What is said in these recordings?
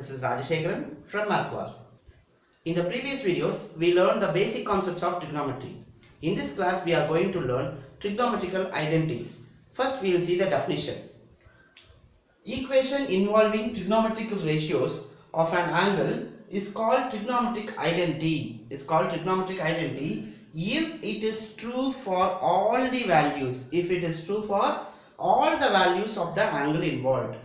This is Rajashekaran from Marquardt. In the previous videos, we learned the basic concepts of trigonometry. In this class, we are going to learn trigonometrical identities. First, we will see the definition. Equation involving trigonometrical ratios of an angle is called trigonometric identity. If it is true for all the values. If it is true for all the values of the angle involved.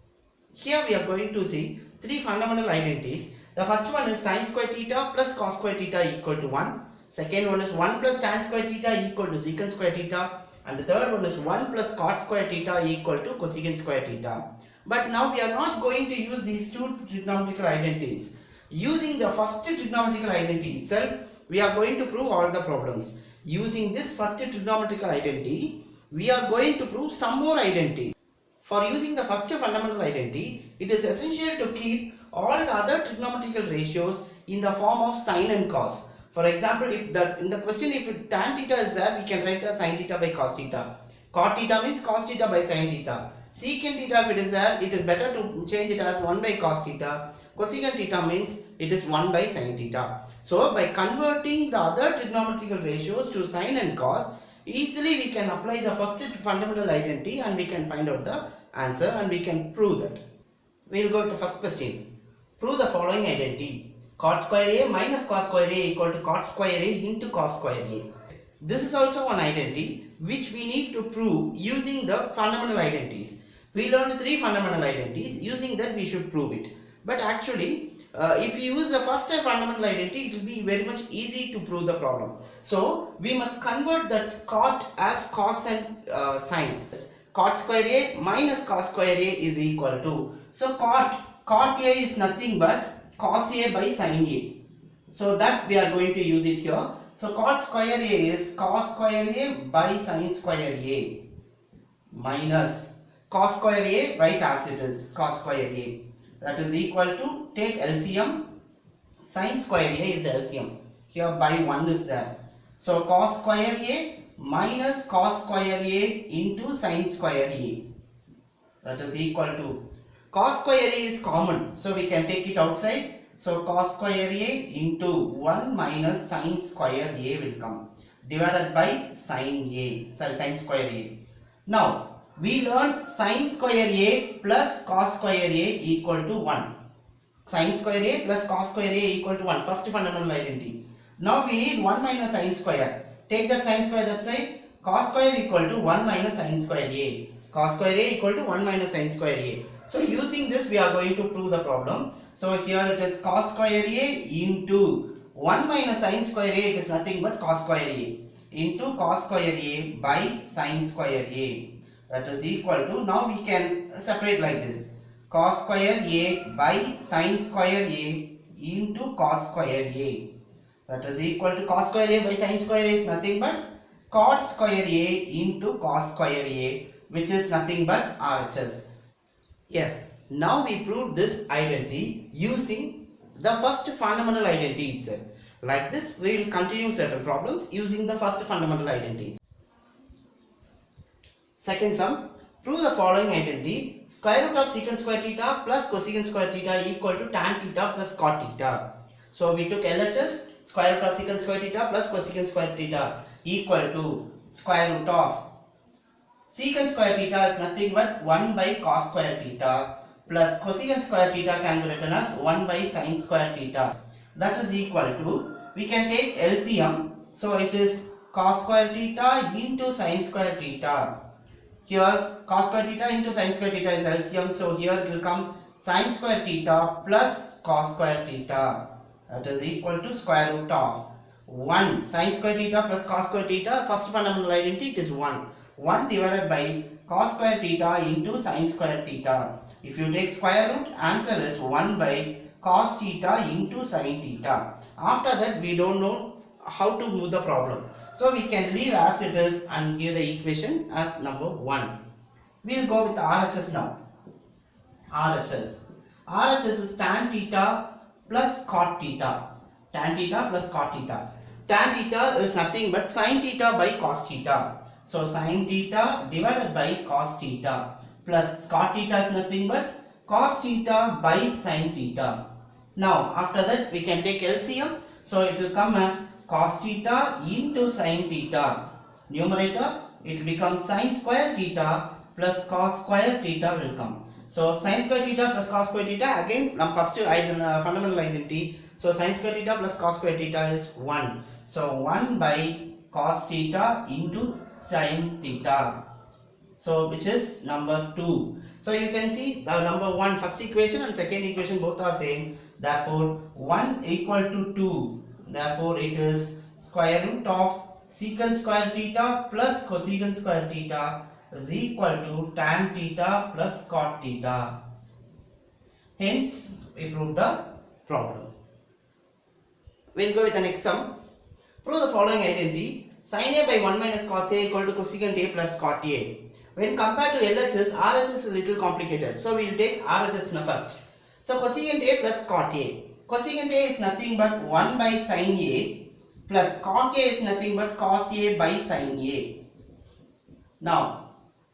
Here we are going to see three fundamental identities. The first one is sin square theta plus cos square theta equal to 1. Second one is 1 plus tan square theta equal to secant square theta. And the third one is 1 plus cot square theta equal to cosecant square theta. But now we are not going to use these two trigonometrical identities. Using the first trigonometrical identity itself, we are going to prove all the problems. Using this first trigonometrical identity, we are going to prove some more identities. For using the first fundamental identity, it is essential to keep all the other trigonometrical ratios in the form of sin and cos. For example, if in the question if tan theta is there, we can write as sin theta by cos theta. Cot theta means cos theta by sin theta. Secant theta, if it is there, it is better to change it as 1 by cos theta. Cosecant theta means it is 1 by sin theta. So by converting the other trigonometrical ratios to sin and cos, easily we can apply the first fundamental identity and we can find out the answer and we can prove that. We will go to the first question. Prove the following identity. Cot square A minus cos square A equal to cot square A into cos square A. This is also one identity which we need to prove using the fundamental identities. We learned three fundamental identities. Using that we should prove it. But actually, if you use the first fundamental identity, it will be very much easy to prove the problem. So we must convert that cot as cos and sin. Cot square A minus cos square A is equal to. So cot A is nothing but cos A by sin A. So that we are going to use it here. So cot square A is cos square A by sin square A minus cos square A, write as it is, cos square A. That is equal to, take LCM, sin square A is LCM. Here by 1 is there. So cos square A minus cos square A into sin square A. That is equal to, cos square A is common, so we can take it outside. So cos square A into 1 minus sin square A will come, divided by sin square A. Now we learned sin square A plus cos square A equal to 1. Sin square A plus cos square A equal to 1. First fundamental identity. Now we need 1 minus sin square. Take that sin square that side. Cos square equal to 1 minus sin square A. Cos square A equal to 1 minus sin square A. So using this we are going to prove the problem. So here it is cos square A into 1 minus sin square A, it is nothing but cos square A, into cos square A by sin square A. That is equal to, now we can separate like this, cos square A by sin square A into cos square A. That is equal to, cos square A by sin square A is nothing but cot square A into cos square A, which is nothing but RHS. Yes, now we proved this identity using the first fundamental identity itself. Like this, we will continue certain problems using the first fundamental identity. Second sum, prove the following identity. Square root of secant square theta plus cosecant square theta equal to tan theta plus cot theta. So we took LHS, square root of secant square theta plus cosecant square theta equal to square root of secant square theta is nothing but 1 by cos square theta plus cosecant square theta can be written as 1 by sin square theta. That is equal to, we can take LCM. So it is cos square theta into sin square theta. Here cos square theta into sin square theta is LCM, so here it will come sin square theta plus cos square theta. That is equal to square root of 1 sin square theta plus cos square theta. First fundamental identity, it is 1. 1 divided by cos square theta into sin square theta. If you take square root, answer is 1 by cos theta into sin theta. After that we don't know how to move the problem. So we can leave as it is and give the equation as number 1. We will go with RHS now. RHS is tan theta plus cot theta. Tan theta plus cot theta. Tan theta is nothing but sin theta by cos theta. So sin theta divided by cos theta plus cot theta is nothing but cos theta by sin theta. Now after that we can take LCM. So it will come as cos theta into sin theta. Numerator it will become sin square theta plus cos square theta will come. So sin square theta plus cos square theta, again first fundamental identity. So sin square theta plus cos square theta is 1. So 1 by cos theta into sin theta. So which is number 2. So you can see the number 1 first equation and second equation both are same. Therefore 1 equal to 2. Therefore it is square root of secant square theta plus cosecant square theta is equal to tan theta plus cot theta. Hence we prove the problem. We'll go with the next sum. Prove the following identity. Sin A by 1 minus cos A equal to cosecant A plus cot A. When compared to LHS, RHS is a little complicated. So we will take RHS first. So cosecant A plus cot A. Cosecant A is nothing but 1 by sin A plus cot A is nothing but cos A by sin A. Now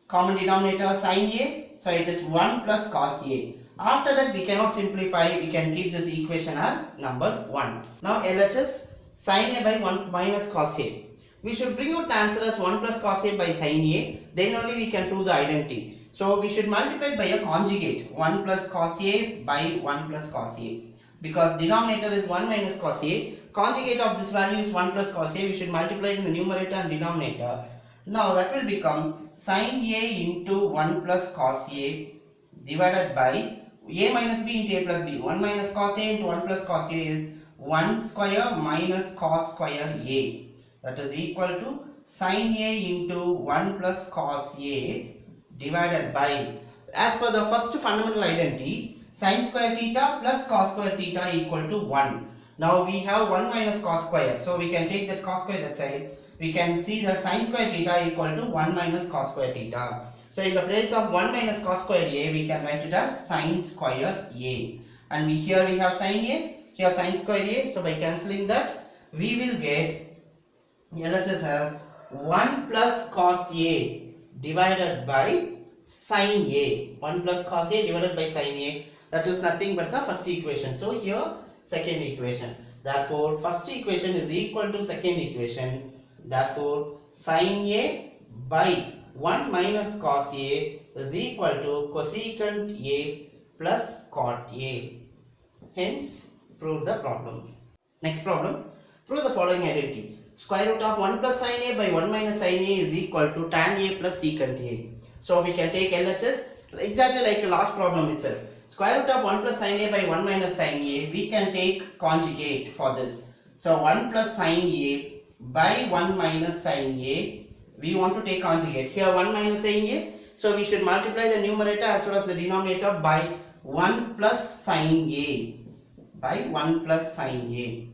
common denominator sin A, so it is 1 plus cos A. After that we cannot simplify, we can keep this equation as number 1. Now LHS, sin A by 1 minus cos A. We should bring out the answer as 1 plus cos A by sin A, then only we can prove the identity. So we should multiply by a conjugate, 1 plus cos A by 1 plus cos A. Because denominator is 1 minus cos A, conjugate of this value is 1 plus cos A, we should multiply it in the numerator and denominator. Now that will become sin A into 1 plus cos A divided by A minus B into A plus B. 1 minus cos A into 1 plus cos A is 1 square minus cos square A. That is equal to sin A into 1 plus cos A divided by, as per the first fundamental identity, sin square theta plus cos square theta equal to 1. Now we have 1 minus cos square. So we can take that cos square that side. We can see that sin square theta equal to 1 minus cos square theta. So in the place of 1 minus cos square A, we can write it as sin square A. And here we have sin A, here sin square A. So by cancelling that, we will get LHS as 1 plus cos A divided by sin A. 1 plus cos A divided by sin A. That is nothing but the first equation. So here second equation. Therefore first equation is equal to second equation. Therefore sin A by 1 minus cos A is equal to cosecant A plus cot A. Hence prove the problem. Next problem. Prove the following identity. Square root of 1 plus sin A by 1 minus sin A is equal to tan A plus secant A. So we can take LHS exactly like the last problem itself. Square root of 1 plus sin A by 1 minus sin A, we can take conjugate for this. So 1 plus sin A by 1 minus sin A, we want to take conjugate. Here 1 minus sin A, so we should multiply the numerator as well as the denominator by 1 plus sin A. By 1 plus sin A.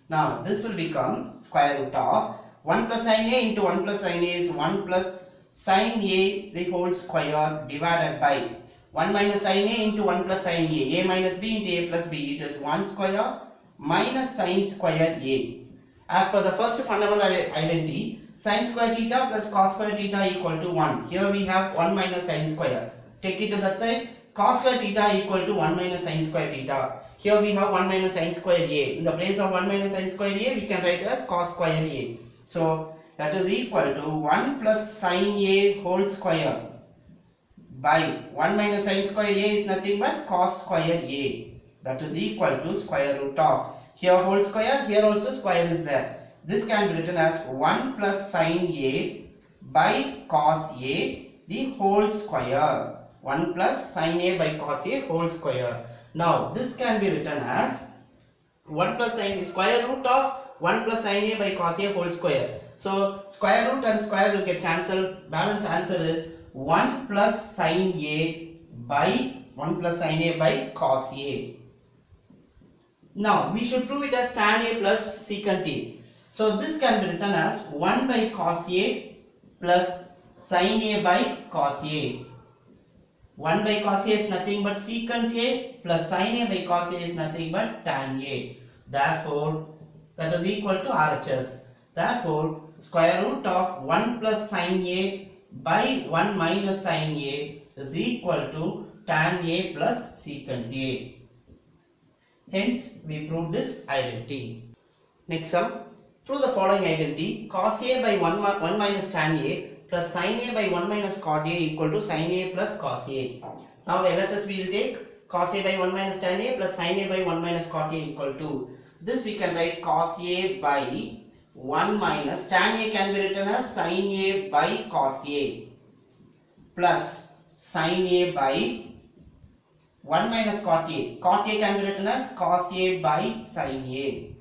Now this will become square root of 1 plus sin A into 1 plus sin A is 1 plus sin A the whole square divided by 1 minus sin A into 1 plus sin A. A minus B into A plus B. It is 1 square minus sin square A. As per the first fundamental identity, sin square theta plus cos square theta equal to 1. Here we have 1 minus sin square. Take it to that side. Cos square theta equal to 1 minus sin square theta. Here we have 1 minus sin square A. In the place of 1 minus sin square A, we can write it as cos square A. So that is equal to 1 plus sin A whole square by 1 minus sin square A is nothing but cos square A. That is equal to square root of, here whole square, here also square is there. This can be written as 1 plus sin A by cos A the whole square. 1 plus sin A by cos A whole square. Now this can be written as 1 plus sin square root of 1 plus sin A by cos A whole square. So square root and square will get cancelled. Balance answer is 1 plus sin A by cos A. Now we should prove it as tan A plus secant A. So this can be written as 1 by cos A plus sin A by cos A. 1 by cos A is nothing but secant A plus sin A by cos A is nothing but tan A. Therefore that is equal to RHS. Therefore square root of 1 plus sin A by 1 minus sin A is equal to tan A plus secant A. Hence, we prove this identity. Next sum. Prove the following identity. Cos A by 1 minus tan A plus sin A by 1 minus cot A equal to sin A plus cos A. Now LHS we will take cos A by 1 minus tan A plus sin A by 1 minus cot A equal to. This we can write cos A by 1 minus tan A can be written as sin A by cos A plus sin A by 1 minus cot A. Cot A can be written as cos A by sin A.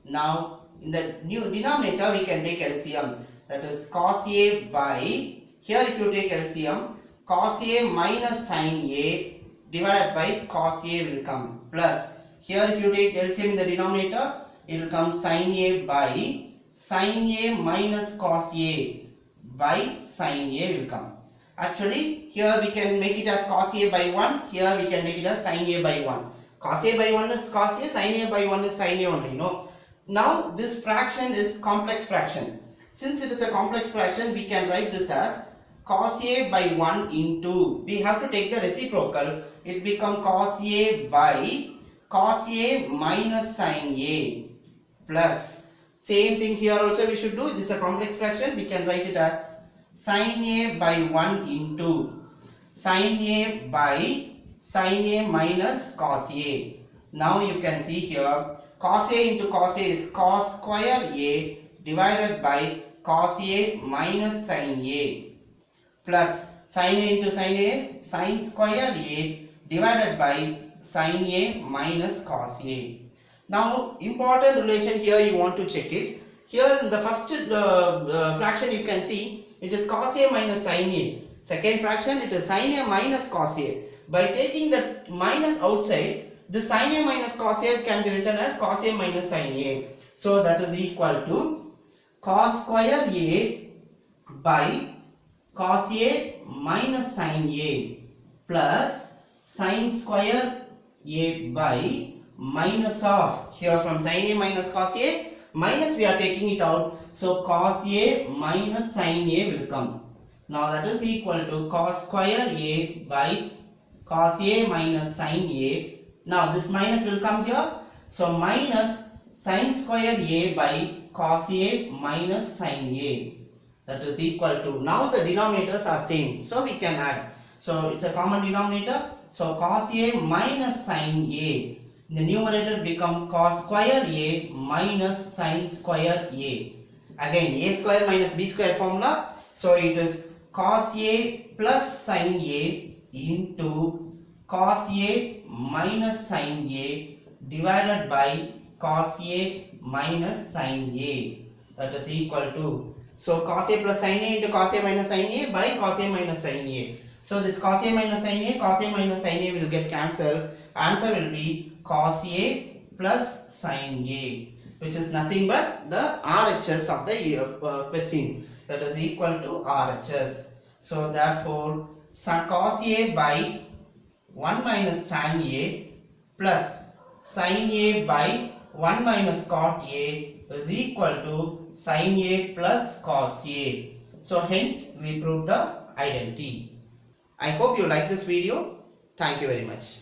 Now in the new denominator we can take LCM, that is cos A by, here if you take LCM, cos A minus sin A divided by cos A will come, plus here if you take LCM in the denominator, it will come sin A by sin A minus cos A by sin A will come. Actually here we can make it as cos A by 1, here we can make it as sin A by 1. Cos A by 1 is cos A, sin A by 1 is sin A only, no? Now this fraction is complex fraction. Since it is a complex fraction, we can write this as cos A by 1 into, we have to take the reciprocal, it become cos A by cos A minus sin A plus, same thing here also we should do, this is a complex fraction, we can write it as sin A by 1 into sin A by sin A minus cos A. Now you can see here, cos A into cos A is cos square A divided by cos A minus sin A plus sin A into sin A is sin square A divided by sin A minus cos A. Now important relation here you want to check it. Here in the first fraction you can see it is cos A minus sin A. Second fraction it is sin A minus cos A. By taking the minus outside, the sin A minus cos A can be written as cos A minus sin A. So that is equal to cos square A by cos A minus sin A plus sin square A by minus of, here from sin A minus cos A, minus we are taking it out. So cos A minus sin A will come. Now that is equal to cos square A by cos A minus sin A. Now this minus will come here, so minus sin square A by cos A minus sin A, that is equal to, now the denominators are same, so we can add, so it's a common denominator, so cos A minus sin A, in the numerator become cos square A minus sin square A, again A square minus B square formula, so it is cos A plus sin A into cos A minus sin A divided by cos A minus sin A, that is equal to, so cos A plus sin A into cos A minus sin A by cos A minus sin A. So this cos A minus sin A, cos A minus sin A will get cancelled. Answer will be cos A plus sin A, which is nothing but the RHS of the question, that is equal to RHS. So therefore cos A by 1 minus tan A plus sin A by 1 minus cot A is equal to sin A plus cos A. So hence we prove the identity. I hope you like this video. Thank you very much.